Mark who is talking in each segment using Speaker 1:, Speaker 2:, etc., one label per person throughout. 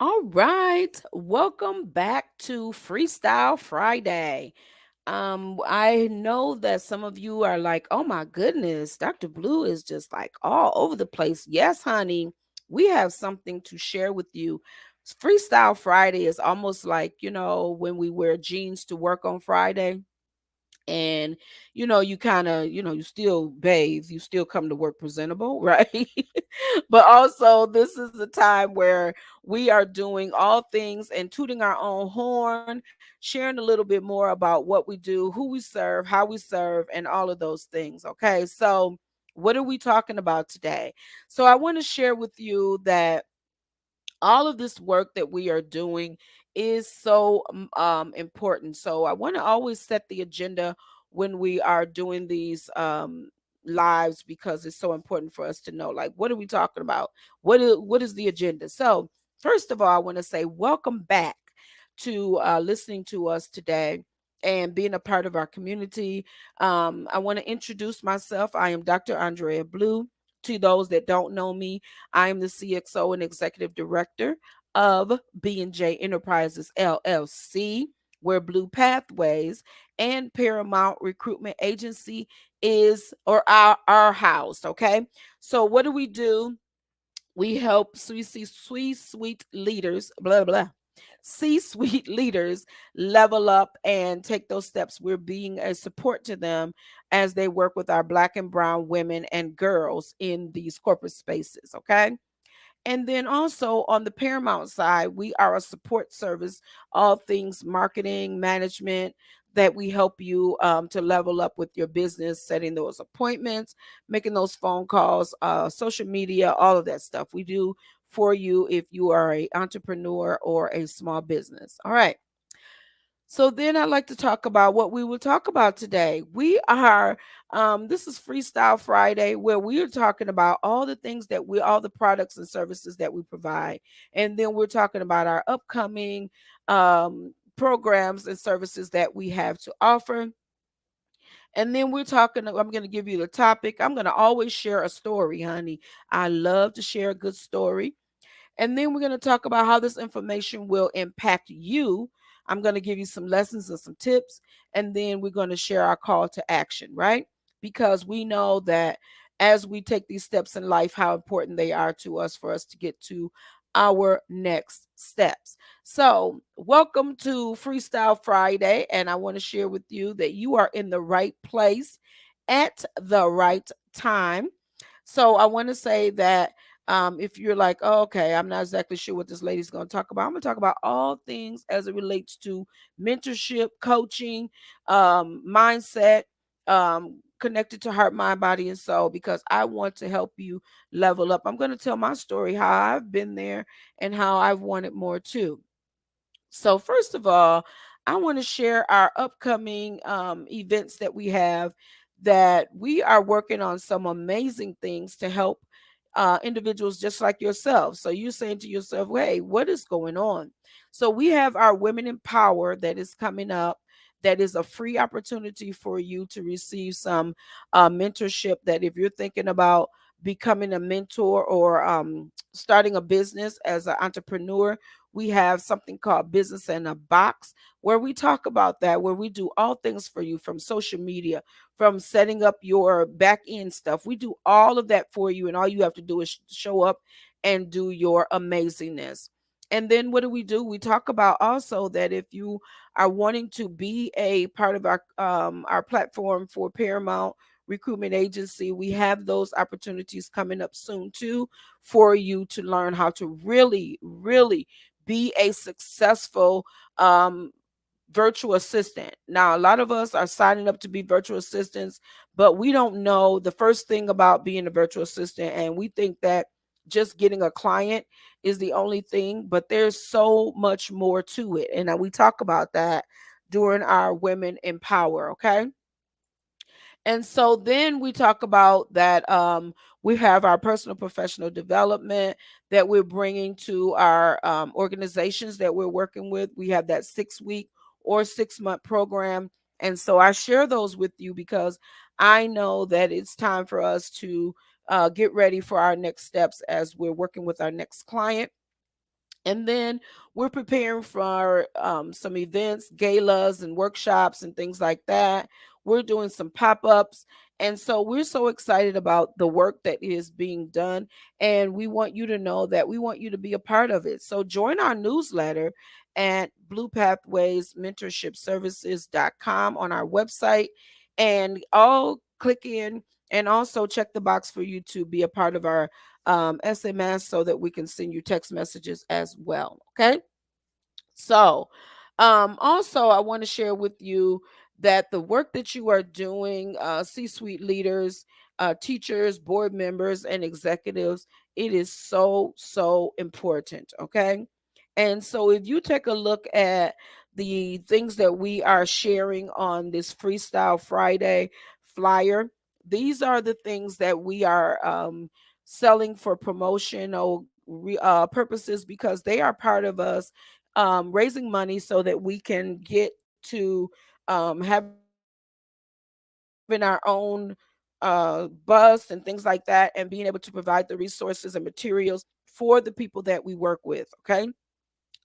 Speaker 1: All right, welcome back to Freestyle Friday. I know that some of you are like, "Oh my goodness, Dr. Blue is just like all over the place." Yes, honey, we have something to share with you. Freestyle Friday is almost like, when we wear jeans to work on Friday and you kind of you still bathe, you still come to work presentable, right? But also this is a time where we are doing all things and tooting our own horn, sharing a little bit more about what we do, who we serve, how we serve, and all of those things. Okay, so what are we talking about today? So I want to share with you that all of this work that we are doing is so important. So I want to always set the agenda when we are doing these lives, because it's so important for us to know, like, what are we talking about? What is the agenda? So first of all, I want to say welcome back to listening to us today and being a part of our community. I want to introduce myself. I am Dr. Andrea Blue. To those that don't know me, I am the CXO and Executive Director of B&J Enterprises LLC, where Blue Pathways and Paramount Recruitment Agency is or are housed. Okay, so what do? We help sweet leaders, blah blah. C-suite leaders level up and take those steps. We're being a support to them as they work with our Black and brown women and girls in these corporate spaces. Okay. And then also on the Paramount side, we are a support service, all things marketing, management, that we help you to level up with your business, setting those appointments, making those phone calls, social media, all of that stuff. We do for you if you are a entrepreneur or a small business. All right. So then I'd like to talk about what we will talk about today. This is Freestyle Friday, where we are talking about all the products and services that we provide. And then we're talking about our upcoming programs and services that we have to offer. And then I'm going to give you the topic. I'm going to always share a story, honey. I love to share a good story. And then we're going to talk about how this information will impact you. I'm going to give you some lessons and some tips. And then we're going to share our call to action, right? Because we know that as we take these steps in life, how important they are to us for us to get to our next steps. So, welcome to Freestyle Friday. And I want to share with you that you are in the right place at the right time. So I want to say that if you're like, oh, okay, I'm not exactly sure what this lady's going to talk about, I'm going to talk about all things as it relates to mentorship, coaching, mindset, connected to heart, mind, body, and soul, because I want to help you level up. I'm going to tell my story, how I've been there and how I've wanted more too. So, first of all, I want to share our upcoming events that we have, that we are working on some amazing things to help individuals just like yourself. So, you're saying to yourself, hey, what is going on? So, we have our Women in Power that is coming up. That is a free opportunity for you to receive some mentorship. That if you're thinking about becoming a mentor or starting a business as an entrepreneur, we have something called Business in a Box, where we talk about that, where we do all things for you, from social media, from setting up your back end stuff. We do all of that for you, and all you have to do is show up and do your amazingness. And then what do? We talk about also that if you are wanting to be a part of our platform for Paramount Recruitment Agency, we have those opportunities coming up soon too, for you to learn how to really, really be a successful virtual assistant. Now, a lot of us are signing up to be virtual assistants, but we don't know the first thing about being a virtual assistant. And we think that just getting a client is the only thing, but there's so much more to it. And we talk about that during our Women in Power, okay? And so then we talk about that we have our personal professional development that we're bringing to our organizations that we're working with. We have that 6 week or 6 month program. And so I share those with you because I know that it's time for us to get ready for our next steps as we're working with our next client. And then we're preparing for some events, galas, and workshops and things like that. We're doing some pop ups. And so we're so excited about the work that is being done. And we want you to know that we want you to be a part of it. So join our newsletter at bluepathwaysmentorshipservices.com on our website. And all click in and also check the box for you to be a part of our SMS so that we can send you text messages as well. Okay. So, also, I want to share with you that the work that you are doing, C suite leaders, teachers, board members, and executives, it is so, so important. Okay. And so, if you take a look at the things that we are sharing on this Freestyle Friday flyer, these are the things that we are selling for promotional purposes because they are part of us raising money so that we can get to having our own bus and things like that, and being able to provide the resources and materials for the people that we work with. Okay.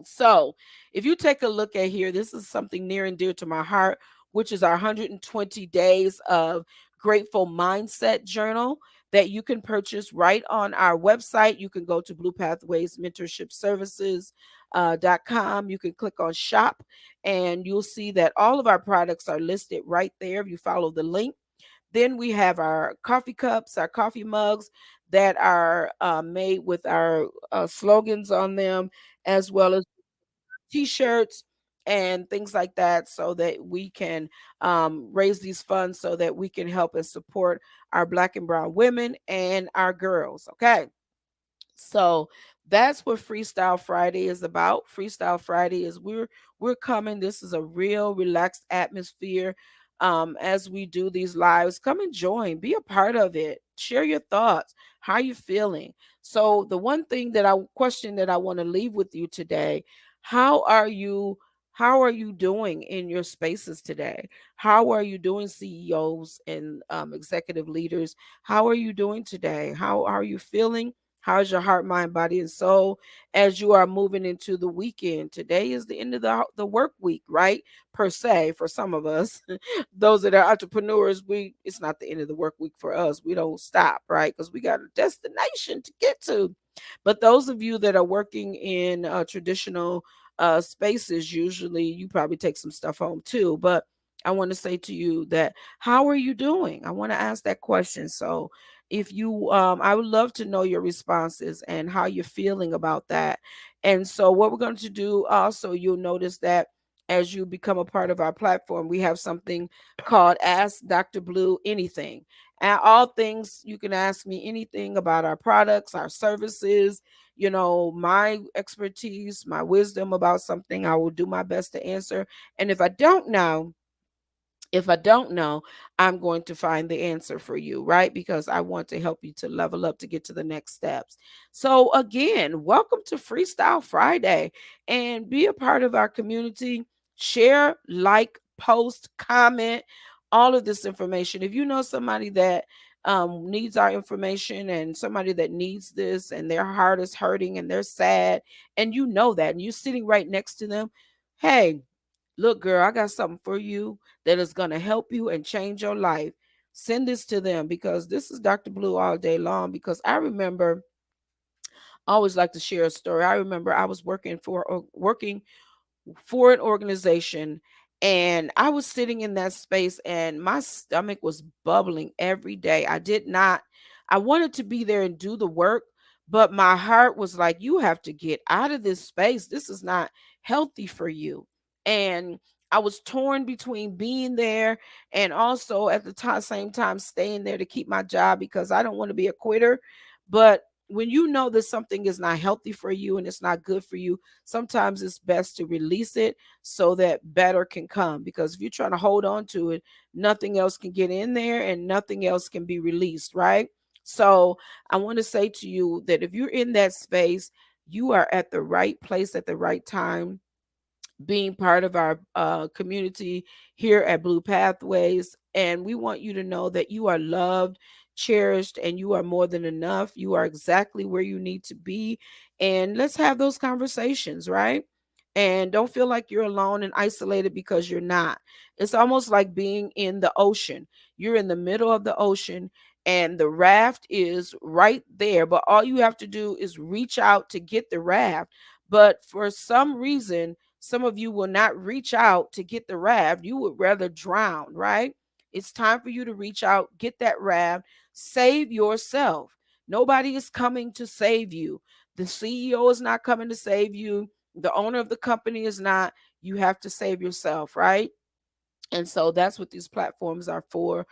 Speaker 1: So, if you take a look at here, this is something near and dear to my heart, which is our 120 days of grateful mindset journal that you can purchase right on our website. You can go to Blue Pathways Mentorship Services .com. You can click on shop and you'll see that all of our products are listed right there if you follow the link. Then we have our coffee cups, our coffee mugs that are made with our slogans on them, as well as t-shirts and things like that, so that we can raise these funds so that we can help and support our black and brown women and our girls. Okay. So that's what Freestyle Friday is about. Freestyle Friday is we're coming. This is a real relaxed atmosphere. As we do these lives, come and join, be a part of it, share your thoughts, how you feeling. So the one thing that I question that I want to leave with you today, how are you how are you doing in your spaces today? How are you doing, CEOs and executive leaders? How are you doing today? How are you feeling? How's your heart, mind, body, and soul as you are moving into the weekend? Today is the end of the work week, right? Per se, for some of us, those that are entrepreneurs, we it's not the end of the work week for us. We don't stop, right? Because we got a destination to get to. But those of you that are working in traditional spaces, usually you probably take some stuff home too. But I want to say to you that how are you doing? I want to ask that question. So if you I would love to know your responses and how you're feeling about that. And so what we're going to do also, you'll notice that as you become a part of our platform, we have something called Ask Dr. Blue Anything. And all things, you can ask me anything about our products, our services, my expertise, my wisdom about something. I will do my best to answer. And if I don't know, I'm going to find the answer for you, right? Because I want to help you to level up to get to the next steps. So, again, welcome to Freestyle Friday and be a part of our community. Share, like, post, comment, all of this information. If you know somebody that needs our information and somebody that needs this and their heart is hurting and they're sad, and you know that, and you're sitting right next to them, hey, look, girl, I got something for you that is going to help you and change your life. Send this to them because this is Dr. Blue all day long. Because I remember, I always like to share a story. I remember I was working for an organization, and I was sitting in that space and my stomach was bubbling every day. I wanted to be there and do the work, but my heart was like, you have to get out of this space. This is not healthy for you. And I was torn between being there and also at the same time staying there to keep my job because I don't want to be a quitter. But when you know that something is not healthy for you and it's not good for you, sometimes it's best to release it so that better can come. Because if you're trying to hold on to it, nothing else can get in there and nothing else can be released, right? So I want to say to you that if you're in that space, you are at the right place at the right time, being part of our community here at Blue Pathways. And we want you to know that you are loved, cherished, and you are more than enough. You are exactly where you need to be. And let's have those conversations, right? And don't feel like you're alone and isolated, because you're not. It's almost like being in the ocean. You're in the middle of the ocean and the raft is right there, but all you have to do is reach out to get the raft. But for some reason, some of you will not reach out to get the raft. You would rather drown, right? It's time for you to reach out, get that raft, save yourself. Nobody is coming to save you. The CEO is not coming to save you. The owner of the company is not. You have to save yourself, right? And so that's what these platforms are for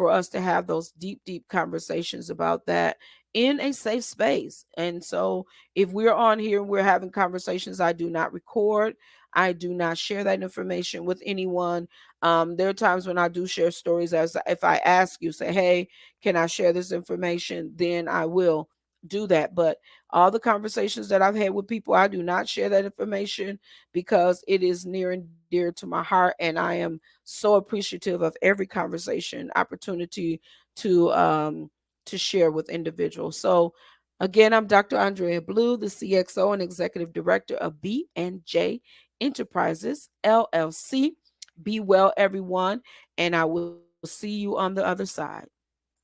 Speaker 1: us to have those deep conversations about that in a safe space. And so if we're on here and we're having conversations, I do not record. I do not share that information with anyone. There are times when I do share stories, as if I ask you, say, hey, can I share this information? Then I will do that. But all the conversations that I've had with people, I do not share that information, because it is near and dear to my heart. And I am so appreciative of every conversation opportunity to share with individuals. So again, I'm Dr. Andrea Blue, the CXO and Executive Director of B&J Enterprises LLC. Be well, everyone, and I will see you on the other side.